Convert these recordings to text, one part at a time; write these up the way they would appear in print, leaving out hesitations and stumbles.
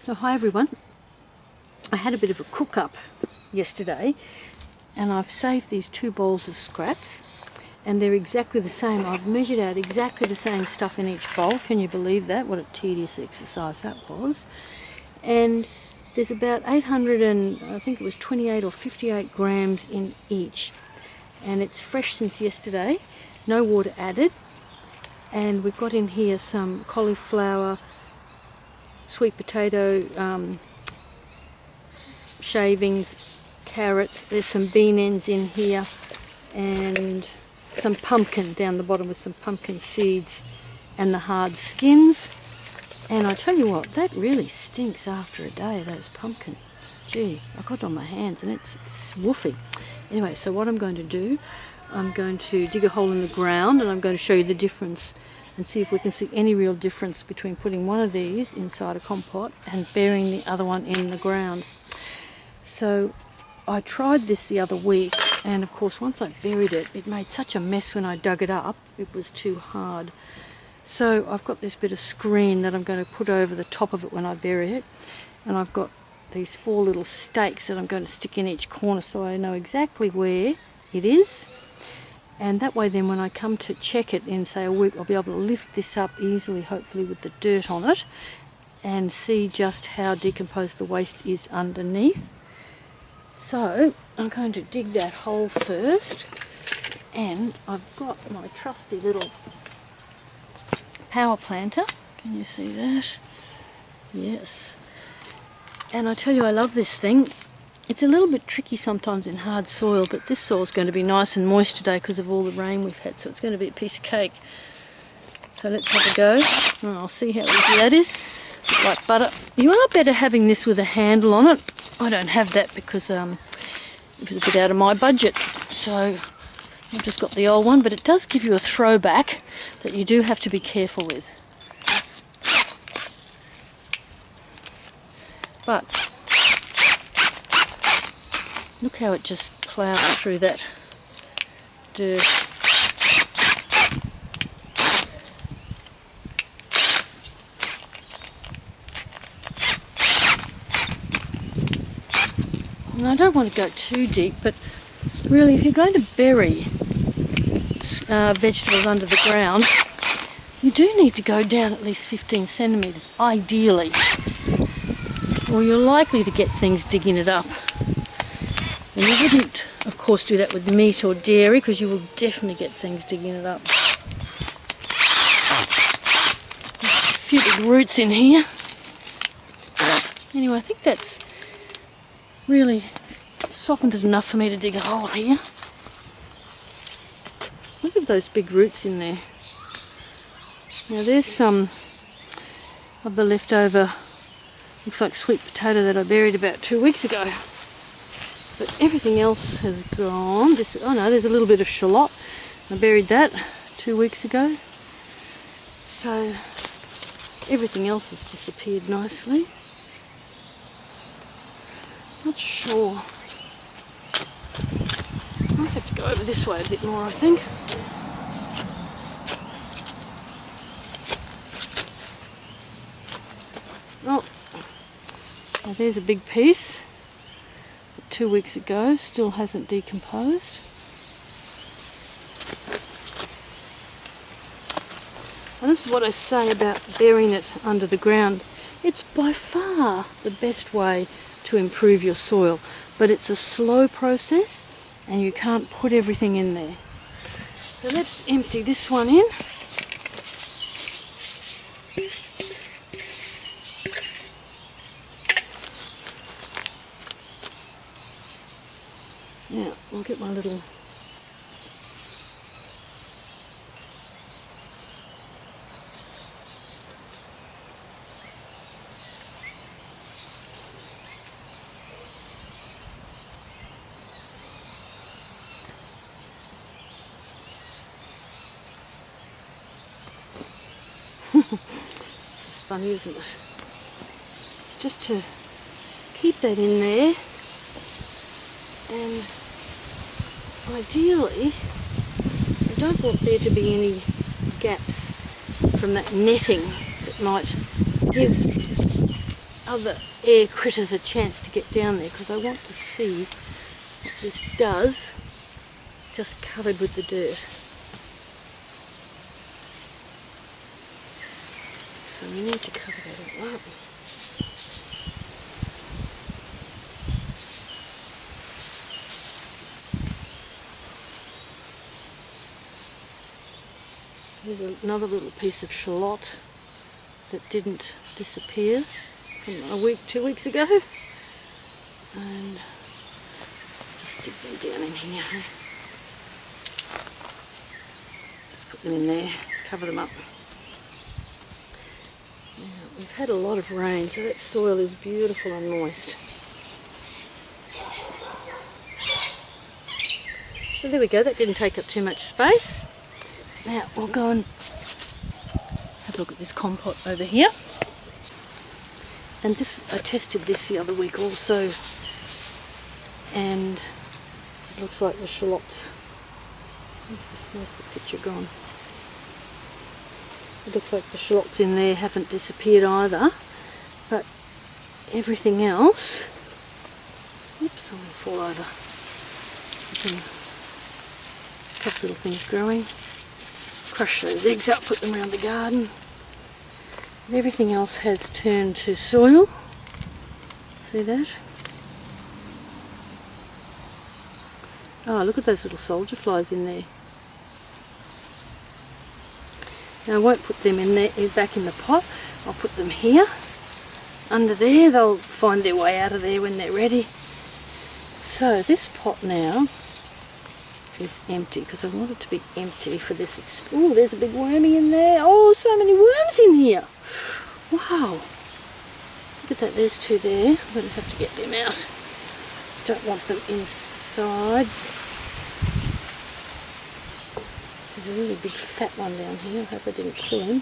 So hi everyone, I had a bit of a cook up yesterday and I've saved these 2 bowls of scraps and they're exactly the same. I've measured out exactly the same stuff in each bowl. Can you believe that? What a tedious exercise that was. And there's about 800 and I think it was 28 or 58 grams in each, and it's fresh since yesterday, no water added. And we've got in here some cauliflower, sweet potato shavings, carrots, there's some bean ends in here, and some pumpkin down the bottom with some pumpkin seeds and the hard skins. And I tell you what, that really stinks after a day, those pumpkin. Gee, I got it on my hands and it's woofy. Anyway, so what I'm going to do, I'm going to dig a hole in the ground and I'm going to show you the difference and see if we can see any real difference between putting one of these inside a compot and burying the other one in the ground. So I tried this the other week, and of course once I buried it, it made such a mess when I dug it up, it was too hard. So I've got this bit of screen that I'm going to put over the top of it when I bury it, and I've got these 4 little stakes that I'm going to stick in each corner so I know exactly where it is. And that way then when I come to check it in say a week, I'll be able to lift this up easily, hopefully with the dirt on it, and see just how decomposed the waste is underneath. So I'm going to dig that hole first, and I've got my trusty little power planter. Can you see that? Yes. And I tell you, I love this thing. It's a little bit tricky sometimes in hard soil, but this soil's going to be nice and moist today because of all the rain we've had, so it's going to be a piece of cake. So let's have a go. Oh, I'll see how easy that is. Like butter. You are better having this with a handle on it. I don't have that because it was a bit out of my budget, so I've just got the old one, but it does give you a throwback that you do have to be careful with. But look how it just plows through that dirt. And I don't want to go too deep, but really if you're going to bury vegetables under the ground, you do need to go down at least 15 centimetres, ideally, or you're likely to get things digging it up. And you wouldn't, of course, do that with meat or dairy because you will definitely get things digging it up. There's a few big roots in here. Anyway, I think that's really softened it enough for me to dig a hole here. Look at those big roots in there. Now there's some of the leftover, looks like sweet potato that I buried about 2 weeks ago. But everything else has gone. Just, oh no, there's a little bit of shallot. I buried that 2 weeks ago. So everything else has disappeared nicely. Not sure. I might have to go over this way a bit more, I think. Oh, now there's a big piece. 2 weeks ago, still hasn't decomposed. And this is what I say about burying it under the ground. It's by far the best way to improve your soil, but it's a slow process and you can't put everything in there. So let's empty this one in. Now I'll get my little this is funny, isn't it? It's just to keep that in there, and ideally I don't want there to be any gaps from that netting that might give other air critters a chance to get down there, because I want to see what this does, just covered with the dirt. So we need to cover that all up. There's another little piece of shallot that didn't disappear from a week, 2 weeks ago. And just stick them down in here. Just put them in there, cover them up. Now, we've had a lot of rain, so that soil is beautiful and moist. So there we go, that didn't take up too much space. Now we'll go and have a look at this compot over here. And this, I tested this the other week also, and it looks like the shallots. Where's the picture gone? It looks like the shallots in there haven't disappeared either, but everything else, oops, I'm going to fall over. A couple little things growing. Crush those eggs up, put them around the garden. And everything else has turned to soil. See that? Oh, look at those little soldier flies in there. Now I won't put them in there, back in the pot. I'll put them here, under there. They'll find their way out of there when they're ready. So this pot now is empty, because I want it to be empty for this. Oh, there's a big wormy in there. Oh, so many worms in here. Wow. Look at that, there's two there. I'm going to have to get them out. Don't want them inside. There's a really big fat one down here. I hope I didn't kill him.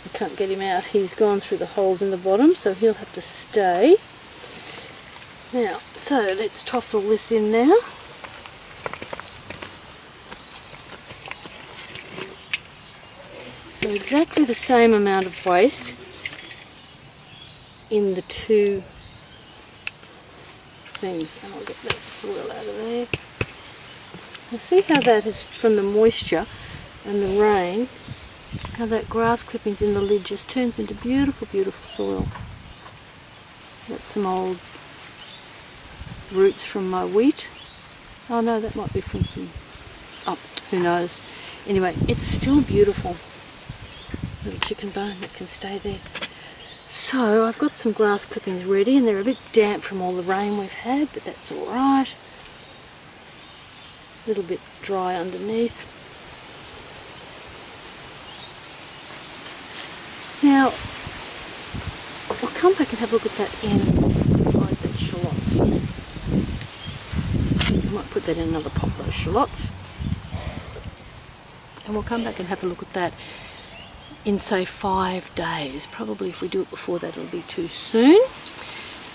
I can't get him out. He's gone through the holes in the bottom, so he'll have to stay. Now, so let's toss all this in now. So exactly the same amount of waste in the two things. And I'll get that soil out of there. Now see how that is, from the moisture and the rain, how that grass clippings in the lid just turns into beautiful, beautiful soil. That's some old roots from my wheat. Oh no, that might be from some, oh, who knows. Anyway, it's still beautiful. Little chicken bone that can stay there. So I've got some grass clippings ready, and they're a bit damp from all the rain we've had, but that's alright. A little bit dry underneath. Now, I'll come back and have a look at that end. Like that shallots. I might put that in another pot, those shallots. And we'll come back and have a look at that in, say, 5 days. Probably if we do it before that, it'll be too soon.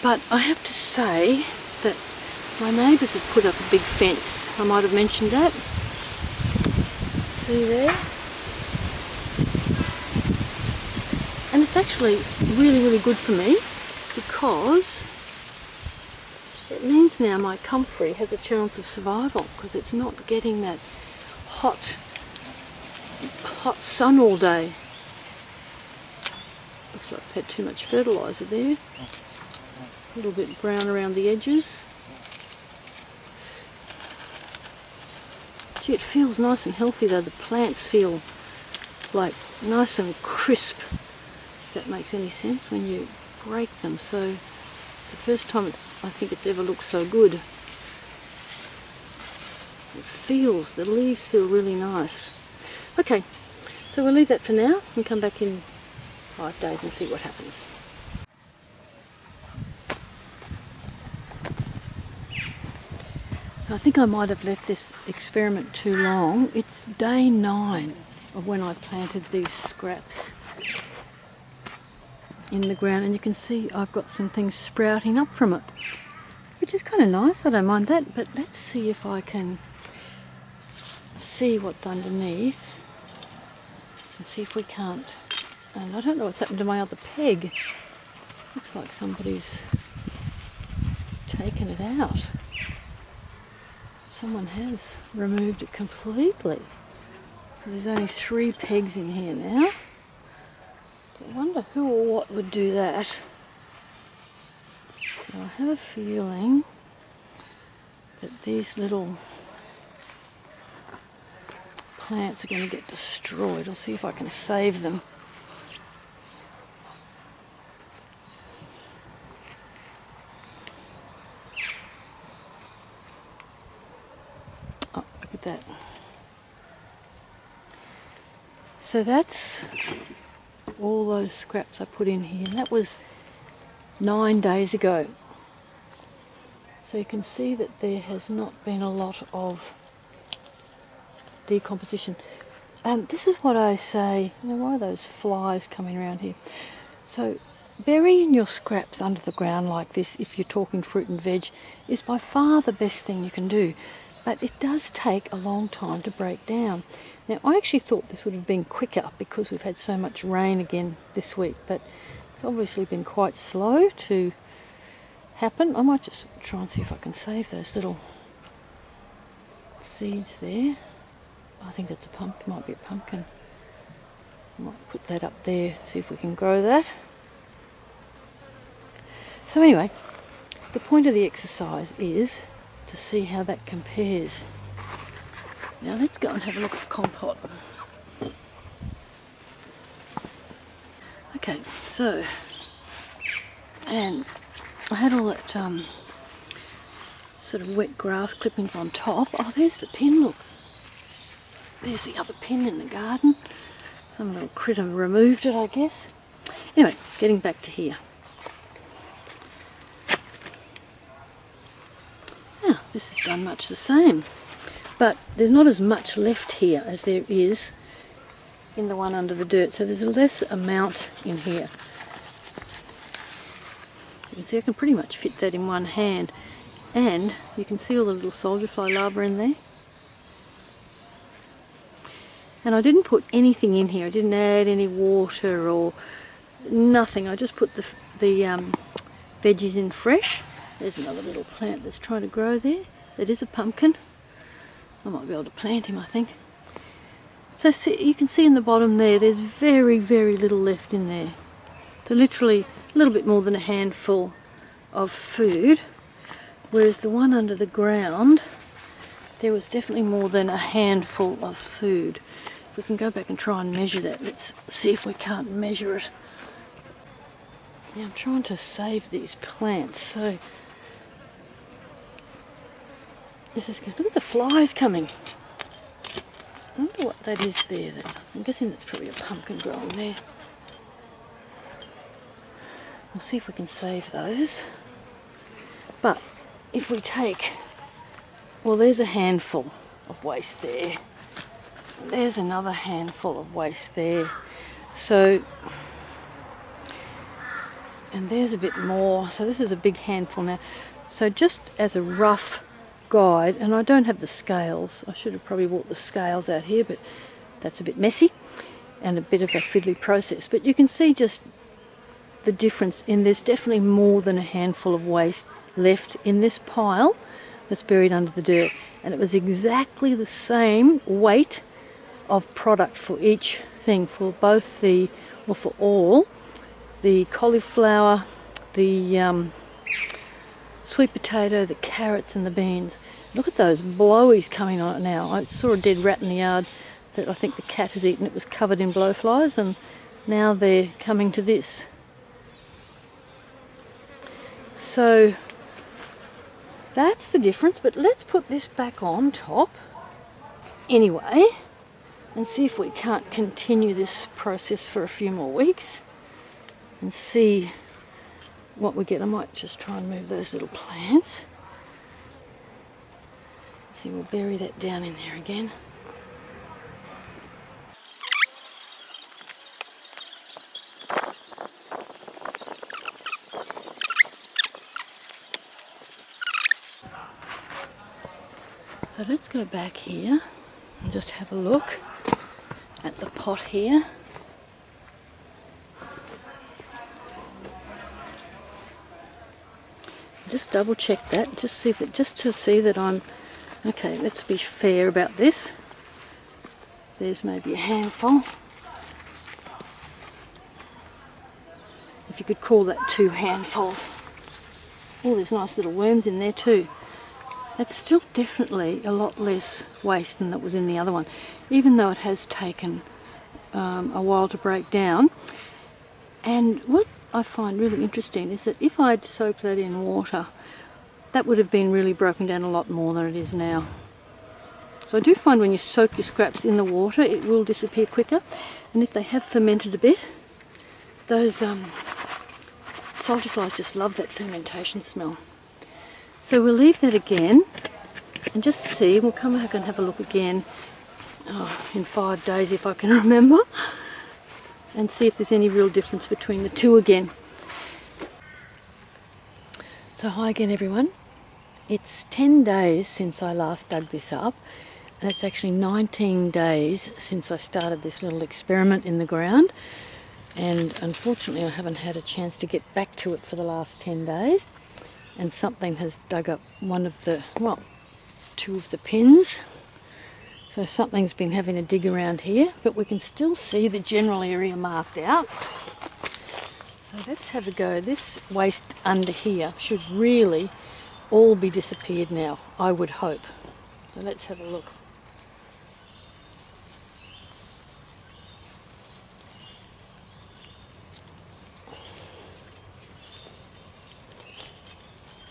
But I have to say that my neighbours have put up a big fence. I might have mentioned that. See there? And it's actually really, really good for me, because it means now my comfrey has a chance of survival, because it's not getting that hot sun all day. Looks like it's had too much fertiliser there. A little bit brown around the edges. Gee, it feels nice and healthy though. The plants feel like nice and crisp, if that makes any sense, when you break them. So it's the first time I think it's ever looked so good. It feels, the leaves feel really nice. Okay, so we'll leave that for now and come back in 5 days and see what happens. So I think I might have left this experiment too long. It's day 9 of when I planted these scraps in the ground, and you can see I've got some things sprouting up from it, which is kind of nice. I don't mind that, but let's see if I can see what's underneath. and see if we can't. And I don't know what's happened to my other peg. Looks like somebody's taken it out. Someone has removed it completely. Because there's only 3 pegs in here now. So I wonder who or what would do that. So I have a feeling that these little plants are going to get destroyed. I'll see if I can save them. Oh, look at that. So that's all those scraps I put in here, and that was 9 days ago. So you can see that there has not been a lot of decomposition. And this is what I say, why are those flies coming around here? So burying your scraps under the ground like this, if you're talking fruit and veg, is by far the best thing you can do. But it does take a long time to break down. Now, I actually thought this would have been quicker because we've had so much rain again this week, but it's obviously been quite slow to happen. I might just try and see if I can save those little seeds there. I think that's a pumpkin, might be a pumpkin. I might put that up there, see if we can grow that. So anyway, the point of the exercise is to see how that compares. Now let's go and have a look at Compot. Okay, so, and I had all that sort of wet grass clippings on top. Oh, there's the pin, look. There's the other pin in the garden. Some little critter removed it, I guess. Anyway, getting back to here. Now, this has done much the same. But there's not as much left here as there is in the one under the dirt. So there's a less amount in here. You can see I can pretty much fit that in one hand. And you can see all the little soldier fly larvae in there. And I didn't put anything in here. I didn't add any water or nothing. I just put the veggies in fresh. There's another little plant that's trying to grow there. That is a pumpkin. I might be able to plant him, I think. So see, you can see in the bottom there, there's very, very little left in there. So literally a little bit more than a handful of food. Whereas the one under the ground, there was definitely more than a handful of food. If we can go back and try and measure that, let's see if we can't measure it. Now I'm trying to save these plants, so this is good. Look at the flies coming. I wonder what that is there. I'm guessing that's probably a pumpkin growing there. We'll see if we can save those. But if we take, well, there's a handful of waste there. There's another handful of waste there. So, and there's a bit more. So this is a big handful now. So just as a rough guide, and I don't have the scales. I should have probably brought the scales out here, but that's a bit messy and a bit of a fiddly process. But you can see just the difference in there's definitely more than a handful of waste left in this pile that's buried under the dirt. And it was exactly the same weight of product for each thing, for both the, or for all, the cauliflower, the sweet potato, the carrots and the beans. Look at those blowies coming on it now. I saw a dead rat in the yard that I think the cat has eaten. It was covered in blowflies and now they're coming to this. So that's the difference, but let's put this back on top anyway and see if we can't continue this process for a few more weeks and see what we get. I might just try and move those little plants. See, we'll bury that down in there again. So let's go back here and just have a look at the pot here. Just double check that, just to see that I'm okay. Let's be fair about this. There's maybe a handful. If you could call that 2 handfuls. Oh, there's nice little worms in there too. That's still definitely a lot less waste than that was in the other one, even though it has taken a while to break down. And what I find really interesting is that if I'd soaked that in water, that would have been really broken down a lot more than it is now. So I do find when you soak your scraps in the water, it will disappear quicker. And if they have fermented a bit, those soldier flies just love that fermentation smell. So we'll leave that again and just see. We'll come back and have a look again in 5 days if I can remember, and see if there's any real difference between the two again. So hi again everyone. It's 10 days since I last dug this up, and it's actually 19 days since I started this little experiment in the ground. And unfortunately I haven't had a chance to get back to it for the last 10 days, and something has dug up one of the, well, 2 of the pins. So something's been having a dig around here, but we can still see the general area marked out. So let's have a go. This waste under here should really all be disappeared now, I would hope. So let's have a look.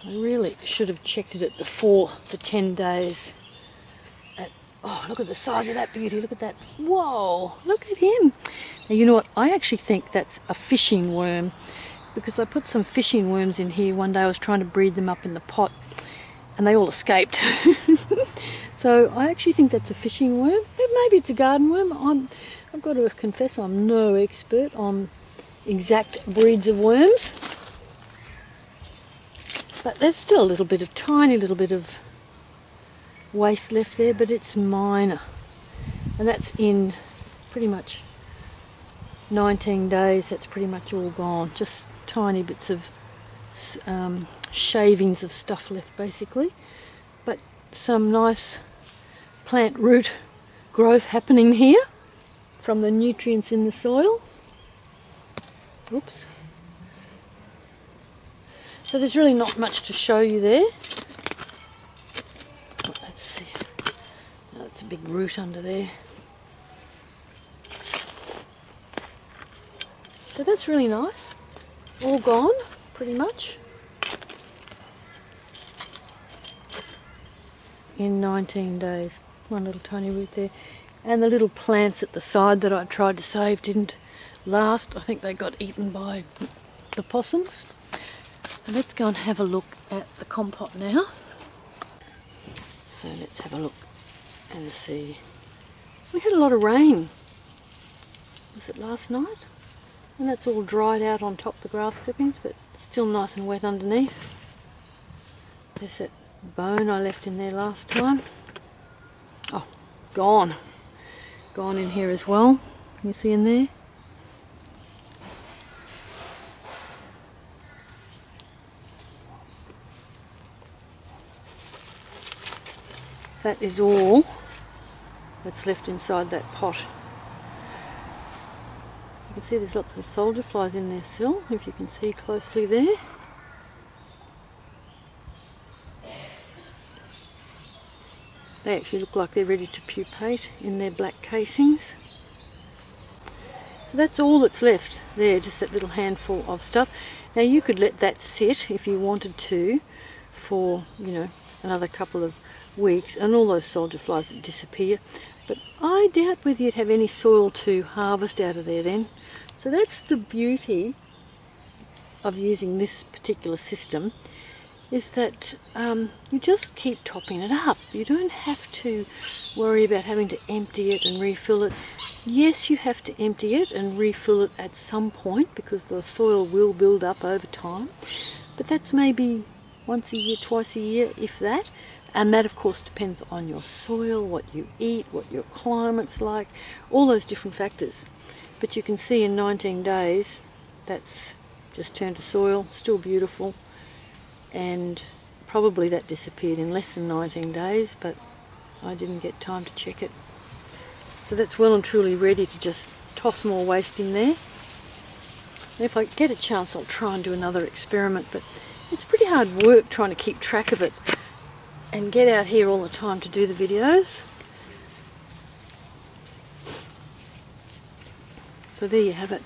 I really should have checked it before the 10 days. Oh, look at the size of that beauty, look at that. Whoa, look at him. Now you know what, I actually think that's a fishing worm, because I put some fishing worms in here one day. I was trying to breed them up in the pot and they all escaped. So I actually think that's a fishing worm. Maybe it's a garden worm. I've got to confess I'm no expert on exact breeds of worms. But there's still a little bit of, tiny little bit of waste left there, but it's minor. And that's in pretty much 19 days, that's pretty much all gone. Just tiny bits of shavings of stuff left basically. But some nice plant root growth happening here from the nutrients in the soil. Oops. So there's really not much to show you there. Let's see. Oh, that's a big root under there. So that's really nice. All gone, pretty much. In 19 days. One little tiny root there. And the little plants at the side that I tried to save didn't last. I think they got eaten by the possums. So let's go and have a look at the Compot now. So let's have a look and see. We had a lot of rain. Was it last night? And that's all dried out on top of the grass clippings, but still nice and wet underneath. There's that bone I left in there last time. Oh, gone. Gone in here as well. Can you see in there? That is all that's left inside that pot. You can see there's lots of soldier flies in there still, if you can see closely there. They actually look like they're ready to pupate in their black casings. So that's all that's left there, just that little handful of stuff. Now you could let that sit if you wanted to for, you know, another couple of weeks, and all those soldier flies would disappear, but I doubt whether you'd have any soil to harvest out of there then. So that's the beauty of using this particular system, is that you just keep topping it up. You don't have to worry about having to empty it and refill it. Yes, you have to empty it and refill it at some point because the soil will build up over time, but that's maybe once a year, twice a year, if that. And that of course depends on your soil, what you eat, what your climate's like, all those different factors. But you can see in 19 days that's just turned to soil, still beautiful, and probably that disappeared in less than 19 days, but I didn't get time to check it. So that's well and truly ready to just toss more waste in there. If I get a chance I'll try and do another experiment, but it's pretty hard work trying to keep track of it and get out here all the time to do the videos. So there you have it.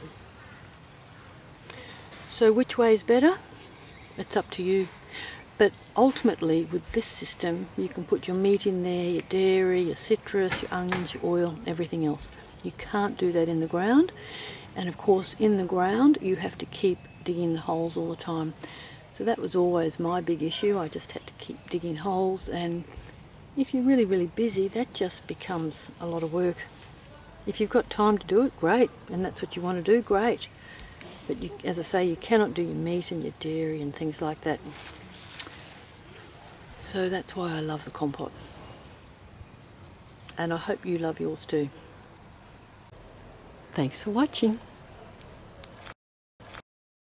So which way is better? It's up to you. But ultimately with this system you can put your meat in there, your dairy, your citrus, your onions, your oil, everything else. You can't do that in the ground. And of course in the ground you have to keep digging the holes all the time. So that was always my big issue. I just had to keep digging holes, and if you're really, really busy, that just becomes a lot of work. If you've got time to do it, great, and that's what you want to do, great. But you, as I say, you cannot do your meat and your dairy and things like that. So that's why I love the Compot. And I hope you love yours too. Thanks for watching.